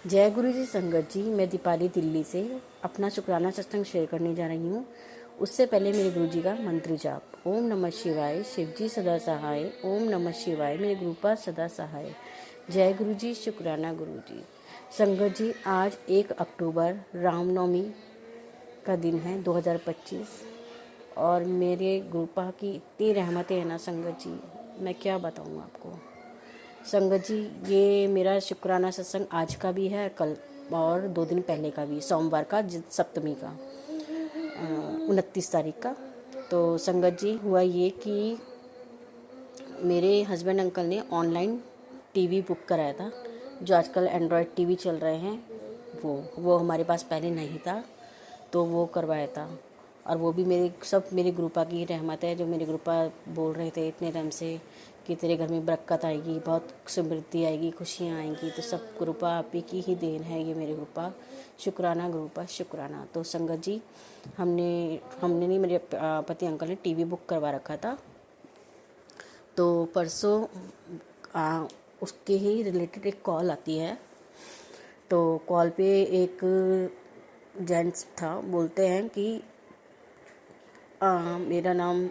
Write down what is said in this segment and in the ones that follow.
जय गुरु जी संगत जी। मैं दीपाली दिल्ली से अपना शुक्राना सत्संग शेयर करने जा रही हूँ। उससे पहले मेरे गुरु जी का मंत्र जाप। ओम नमः शिवाय, शिव जी सदा सहाय। ओम नमः शिवाय, मेरे गुरु पास सदा सहाय। जय गुरु जी, शुक्राना गुरु जी। संगत जी, आज 1 अक्टूबर रामनवमी का दिन है 2025 और मेरे गुरुपा की इतनी रहमतें हैं ना संगत जी, मैं क्या बताऊँ आपको। संगत जी, ये मेरा शुक्राना सत्संग आज का भी है, कल और 2 दिन पहले का भी, सोमवार का सप्तमी का 29 तारीख का। तो संगत जी, हुआ ये कि मेरे हस्बैंड अंकल ने ऑनलाइन टीवी बुक कराया था। जो आजकल एंड्रॉयड टीवी चल रहे हैं वो हमारे पास पहले नहीं था, तो वो करवाया था। और वो भी मेरे गुरुपा की रहमत है। जो मेरे गुरुपा बोल रहे थे इतने टाइम से कि तेरे घर में बरकत आएगी, बहुत समृद्धि आएगी, खुशियाँ आएंगी, तो सब गुरुपा आप ही की ही देन है। ये मेरे गुरुपा, शुक्राना गुरुपा, शुक्राना। तो संगत जी, हमने नहीं, मेरे पति अंकल ने टीवी बुक करवा रखा था। तो परसों उसके ही रिलेटेड एक कॉल आती है। तो कॉल पे एक जेंट्स था, बोलते हैं कि मेरा नाम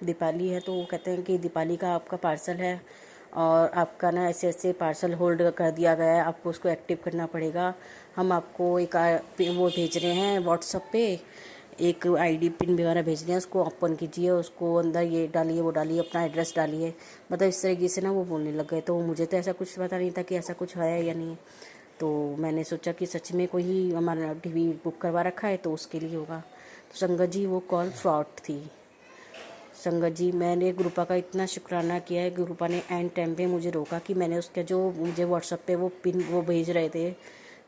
दीपाली है। तो वो कहते हैं कि दीपाली का आपका पार्सल है और आपका ना ऐसे ऐसे पार्सल होल्ड कर दिया गया है, आपको उसको एक्टिव करना पड़ेगा। हम आपको एक वो भेज रहे हैं व्हाट्सएप पे, एक आईडी पिन वगैरह भेज रहे हैं, उसको ओपन कीजिए, उसको अंदर ये डालिए, वो डालिए, अपना एड्रेस डालिए। मतलब इस तरीके से ना वो बोलने लग गए। तो मुझे तो ऐसा कुछ पता नहीं था कि ऐसा कुछ है या नहीं। तो मैंने सोचा कि सच में कोई ही हमारा टीवी बुक करवा रखा है तो उसके लिए होगा। तो संगत जी, वो कॉल फ्रॉड थी। संगत जी, मैंने गुरुपा का इतना शुक्राना किया है। गुरुपा ने एंड टाइम पे मुझे रोका कि मैंने उसका जो मुझे व्हाट्सएप पे वो पिन वो भेज रहे थे,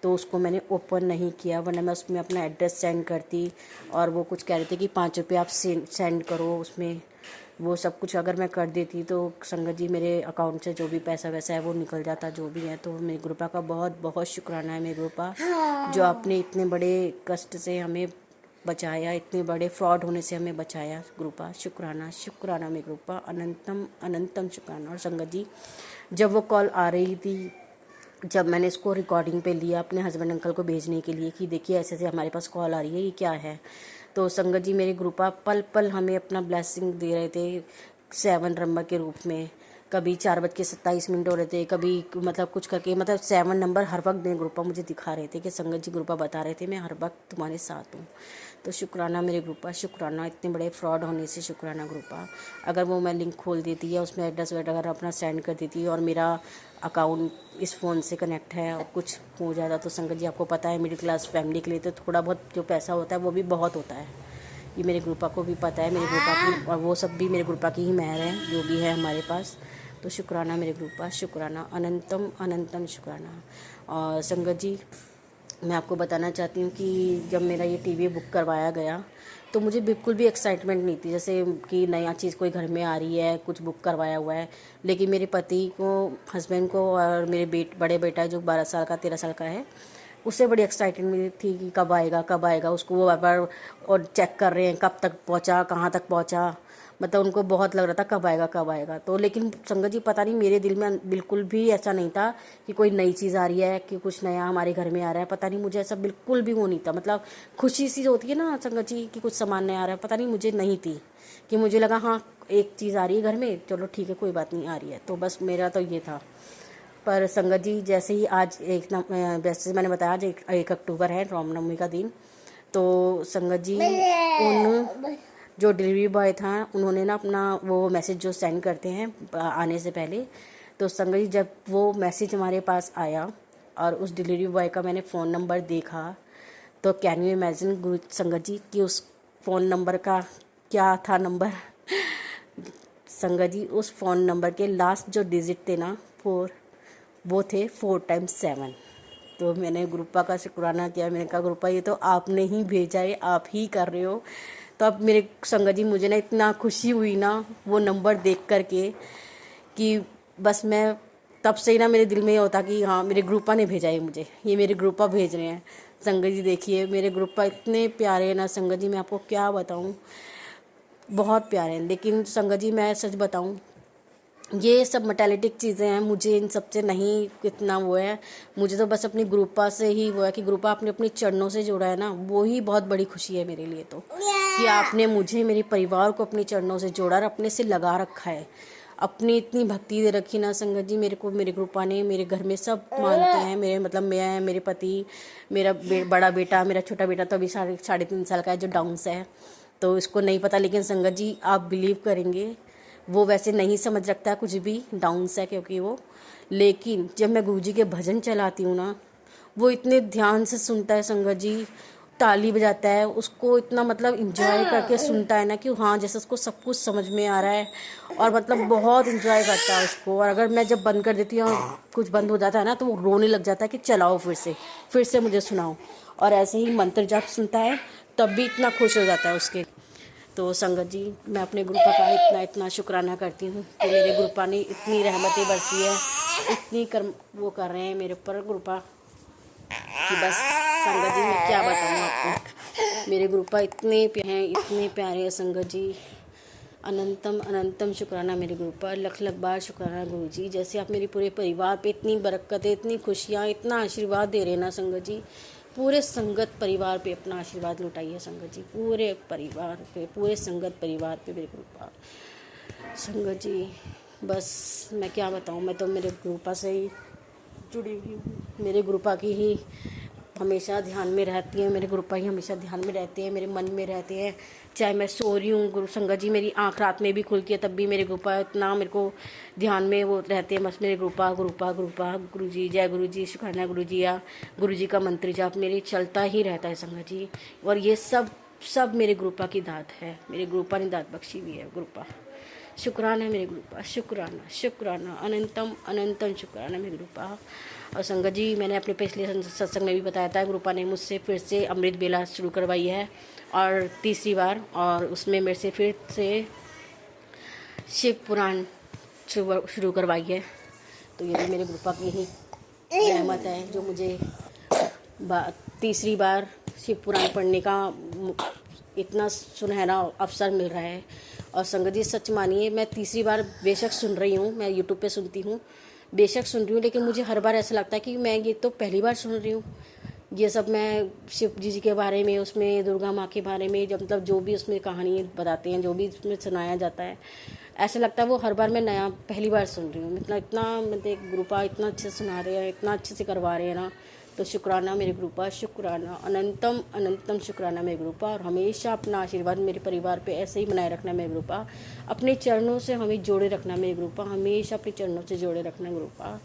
तो उसको मैंने ओपन नहीं किया, वरना मैं उसमें अपना एड्रेस सेंड करती। और वो कुछ कह रहे थे कि 5 रुपये आप सेंड करो उसमें, वो सब कुछ अगर मैं कर देती तो संगत जी मेरे अकाउंट से जो भी पैसा वैसा है वो निकल जाता, जो भी है। तो मेरे गुरुपा का बहुत बहुत शुक्राना है। मेरे गुरुपा, जो आपने इतने बड़े कष्ट से हमें बचाया, इतने बड़े फ्रॉड होने से हमें बचाया। गुरुपा, शुक्राना शुक्राना मेरे गुरुपा, अनंतम अनंतम शुक्राना। और संगत जी, जब वो कॉल आ रही थी, जब मैंने इसको रिकॉर्डिंग पे लिया अपने हस्बैंड अंकल को भेजने के लिए कि देखिए ऐसे ऐसे हमारे पास कॉल आ रही है, ये क्या है। तो संगत जी, मेरे गुरुपा पल पल हमें अपना ब्लेसिंग दे रहे थे 7 नंबर के रूप में। कभी 4:27 हो रहे थे, कभी मतलब कुछ करके, मतलब 7 नंबर हर वक्त मेरे ग्रुपा मुझे दिखा रहे थे कि संगत जी ग्रुपा बता रहे थे मैं हर वक्त तुम्हारे साथ हूँ। तो शुक्राना मेरे ग्रुपा, शुक्राना। इतने बड़े फ्रॉड होने से शुक्राना ग्रुपा। अगर वो मैं लिंक खोल देती या उसमें एड्रेस वगैरह अपना सेंड कर देती और मेरा अकाउंट इस फ़ोन से कनेक्ट है और कुछ हो जाता, तो संगत जी आपको पता है मिडिल क्लास फैमिली के लिए तो थोड़ा बहुत जो पैसा होता है वो भी बहुत होता है। ये मेरे ग्रुपा को भी पता है, मेरे ग्रुपा की, और वो सब भी मेरे ग्रुपा की ही मेहर है जो भी है हमारे पास। तो शुक्राना मेरे ग्रुपा, शुक्राना, अनंतम अनंतम शुक्राना। और संगत जी, मैं आपको बताना चाहती हूँ कि जब मेरा ये टीवी बुक करवाया गया तो मुझे बिल्कुल भी एक्साइटमेंट नहीं थी, जैसे कि नया चीज़ कोई घर में आ रही है, कुछ बुक करवाया हुआ है। लेकिन मेरे पति को, हस्बैंड को, और मेरे बड़े बेटा जो 12 साल का 13 साल का है, उससे बड़ी एक्साइटमेंट थी कि कब आएगा कब आएगा। उसको वो बार बार और चेक कर रहे हैं कब तक पहुंचा, कहाँ तक पहुंचा। मतलब उनको बहुत लग रहा था कब आएगा कब आएगा। तो लेकिन संगत जी, पता नहीं मेरे दिल में बिल्कुल भी ऐसा नहीं था कि कोई नई चीज़ आ रही है, कि कुछ नया हमारे घर में आ रहा है। पता नहीं, मुझे ऐसा बिल्कुल भी वो नहीं था। मतलब खुशी सी होती है ना संगत जी कि कुछ सामान नया आ रहा है, पता नहीं मुझे नहीं थी। कि मुझे लगा हाँ एक चीज़ आ रही है घर में, चलो ठीक है कोई बात नहीं आ रही है, तो बस मेरा तो ये था। पर संगत जी, जैसे ही आज जैसे मैंने बताया आज 1 अक्टूबर है रामनवमी का दिन। तो संगत जी, उन जो डिलीवरी बॉय था उन्होंने ना अपना वो मैसेज जो सेंड करते हैं आने से पहले, तो संगत जी जब वो मैसेज हमारे पास आया और उस डिलीवरी बॉय का मैंने फ़ोन नंबर देखा, तो कैन यू इमेजिन संगत जी कि उस फ़ोन नंबर का क्या था नंबर। संगत जी, उस फ़ोन नंबर के लास्ट जो डिजिट थे ना 4, वो थे 4 टाइम्स 7। तो मैंने ग्रुपा का शुक्राना किया। मैंने कहा ग्रुपा ये तो आपने ही भेजा है, आप ही कर रहे हो। तो अब मेरे संगत जी, मुझे ना इतना खुशी हुई ना वो नंबर देख कर के कि बस मैं तब से ही ना मेरे दिल में ये होता कि हाँ मेरे ग्रुपा ने भेजा है मुझे, ये मेरे ग्रुपा भेज रहे हैं। संगत जी देखिए, मेरे ग्रुपा इतने प्यारे हैं ना संगत जी, मैं आपको क्या बताऊँ, बहुत प्यारे हैं। लेकिन संगत जी मैं सच बताऊँ ये सब मटेलिटिक चीज़ें हैं, मुझे इन सब से नहीं इतना वो है। मुझे तो बस अपनी ग्रुपा से ही वो है कि ग्रुपा आपने अपने चरणों से जोड़ा है ना, वो ही बहुत बड़ी खुशी है मेरे लिए। तो कि आपने मुझे, मेरे परिवार को अपने चरणों से जोड़ा और अपने से लगा रखा है, अपनी इतनी भक्ति दे रखी ना संगत जी मेरे को। मेरे ग्रुपा ने, मेरे घर में सब मानते हैं, मेरे मतलब मैं, मेरे पति, मेरा बड़ा बेटा, मेरा छोटा बेटा तो अभी 3.5 साल का है जो डाउन्स है, तो इसको नहीं पता। लेकिन संगत जी आप बिलीव करेंगे, वो वैसे नहीं समझ रखता है कुछ भी, डाउन्स है क्योंकि वो। लेकिन जब मैं गुरुजी के भजन चलाती हूँ ना, वो इतने ध्यान से सुनता है संगत जी, ताली बजाता है, उसको इतना मतलब इंजॉय करके सुनता है ना कि हाँ जैसे उसको सब कुछ समझ में आ रहा है, और मतलब बहुत इंजॉय करता है उसको। और अगर मैं जब बंद कर देती हूँ, कुछ बंद हो जाता है ना, तो वो रोने लग जाता है कि चलाओ फिर से मुझे सुनाओ। और ऐसे ही मंत्र जाप सुनता है तब भी इतना खुश हो जाता है उसके। तो संगत जी मैं अपने ग्रुपा का इतना इतना शुक्राना करती हूँ कि मेरे ग्रुपा ने इतनी रहमतें बरसी है, इतनी कर्म वो कर रहे हैं मेरे ऊपर ग्रुपा कि बस संगत जी मैं क्या बताऊँ आपको। मेरे ग्रुपा इतने इतने प्यारे हैं संगत जी। अनंतम अनंतम शुक्राना मेरे ग्रुपा, लख लख बार शुक्राना गुरु जी। जैसे आप मेरे पूरे परिवार पे इतनी बरकतें, इतनी खुशियाँ, इतना आशीर्वाद दे रहे हैं ना संगत जी, पूरे संगत परिवार पे अपना आशीर्वाद लुटाइए संगत जी, पूरे परिवार पे, पूरे संगत परिवार पे मेरे ग्रुपा संगत जी। बस मैं क्या बताऊँ, मैं तो मेरे ग्रुपा से ही जुड़ी हुई हूँ, मेरे ग्रुपा की ही हमेशा ध्यान में रहती है, मेरे ग्रुपा ही हमेशा ध्यान में रहते हैं, मेरे मन में रहते हैं। चाहे मैं सो रही हूँ गुरु संगत जी, मेरी आँख रात में भी खुलती है तब भी मेरे ग्रुपा इतना मेरे को ध्यान में वो रहते हैं। बस मेरे ग्रुपा ग्रुपा ग्रुपा, गुरु जी जय गुरु जी, शुक्राना गुरु जी, या गुरु जी का मंत्र जाप मेरे चलता ही रहता है संगत जी। और ये सब मेरे ग्रुपा की दात है, मेरे ग्रुपा ने दात बख्शी हुई है ग्रुपा। शुक्राना मेरे ग्रुपा, शुक्राना शुक्राना, अनंतम अनंतम शुक्राना मेरे ग्रुपा। और संगत जी मैंने अपने पिछले सत्संग में भी बताया था, ग्रुपा ने मुझसे फिर से अमृत बेला शुरू करवाई है और तीसरी बार, और उसमें मेरे से फिर से शिव पुराण शुरू करवाई है। तो ये भी मेरे ग्रुपा की ही रहमत है जो मुझे तीसरी बार शिव पुराण पढ़ने का इतना सुनहरा अवसर मिल रहा है। और संगत जी सच मानिए, मैं तीसरी बार बेशक सुन रही हूँ, मैं यूट्यूब पे सुनती हूँ, बेशक सुन रही हूँ, लेकिन मुझे हर बार ऐसा लगता है कि मैं ये तो पहली बार सुन रही हूँ। ये सब मैं शिव जी के बारे में, उसमें दुर्गा माँ के बारे में, जब मतलब जो भी उसमें कहानी बताते हैं, जो भी उसमें सुनाया जाता है, ऐसा लगता है वो हर बार मैं नया पहली बार सुन रही हूँ। इतना मतलब ग्रुपा इतना अच्छे से सुना रहे हैं, इतना अच्छे से करवा रहे हैं ना, तो शुक्राना मेरे ग्रुपा, शुक्राना अनंतम अनंतम शुक्राना मेरे ग्रुपा। और हमेशा अपना आशीर्वाद मेरे परिवार पे ऐसे ही बनाए रखना मेरे ग्रुपा, अपने चरणों से हमें जोड़े रखना मेरे ग्रुपा, हमेशा अपने चरणों से जोड़े रखना ग्रुपा।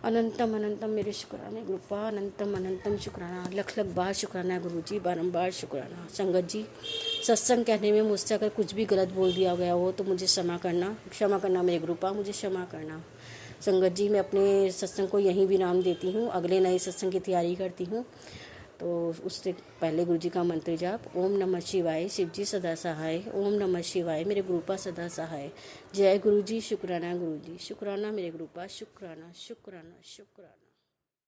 अनंतम अनंतम मेरे शुक्राना ग्रुपा, अनंतम अनंतम शुक्राना, लख लख बार शुक्राना गुरु जी, बारम्बार शुक्राना। संगत जी सत्संग कहने में मुझसे अगर कुछ भी गलत बोल दिया गया हो तो मुझे क्षमा करना मेरे ग्रुपा, मुझे क्षमा करना। संगत जी मैं अपने सत्संग को यहीं विराम देती हूँ, अगले नए सत्संग की तैयारी करती हूँ। तो उससे पहले गुरु जी का मंत्र जाप, ओम नमः शिवाय, शिव जी सदा सहाय, ओम नमः शिवाय, मेरे ग्रुपा सदा सहाय। जय गुरु जी, शुक्राना गुरु जी, शुक्राना मेरे ग्रुपा, शुक्राना शुक्राना शुक्राना।